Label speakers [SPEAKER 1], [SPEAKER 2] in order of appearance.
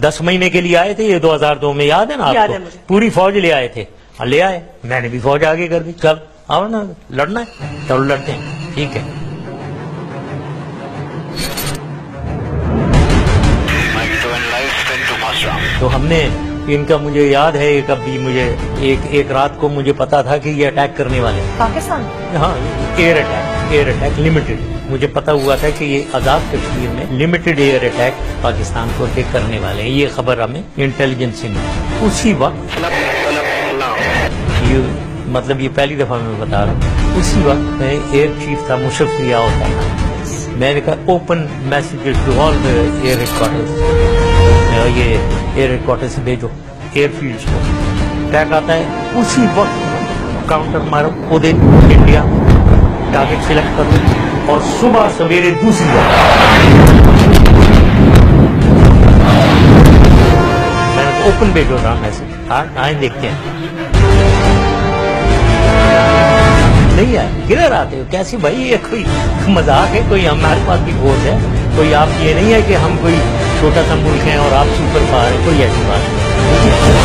[SPEAKER 1] 10 महीने के लिए आए थे ये 2002 में, याद है ना
[SPEAKER 2] याद है
[SPEAKER 1] आपको?
[SPEAKER 2] मुझे।
[SPEAKER 1] पूरी फौज ले आए थे और ले आए, मैंने भी फौज आगे कर दी। चल आओ ना, लड़ना है चलो लड़ते हैं, ठीक है। तो हमने इनका, मुझे याद है एक, अभी मुझे एक रात को मुझे पता था कि ये अटैक करने वाले हैं।
[SPEAKER 2] पाकिस्तान?
[SPEAKER 1] हाँ, एयर अटैक लिमिटेड, मुझे पता हुआ था कि ये आजाद कश्मीर में लिमिटेड एयर अटैक पाकिस्तान को अटैक करने वाले हैं। ये खबर हमें इंटेलिजेंस से मिली उसी वक्त। ये मतलब ये पहली दफा मैं बता रहा हूँ। उसी वक्त मैं एयर चीफ था, मुशर्रफ जिया होता था। मैंने कहा open messages to all the air headquarters, ये एयर हेडक्वार्टर्स से भेजो एयरफील्ड्स को। टैग आता है उसी वक्त, काउंटर मारो, उदय इंडिया टारगेट सिलेक्ट करो और सुबह सवेरे दूसरी बार मैंने ओपन भेजो था मैसेज। आए देखते हैं, नहीं आए, किधर आते हो कैसे भाई, ये कोई मजाक है? कोई हमारे पास भी फोर्स है, कोई आप ये नहीं है कि हम कोई छोटा सा मुल्क है और आप सुपर पावर है, कोई ऐसी बात नहीं।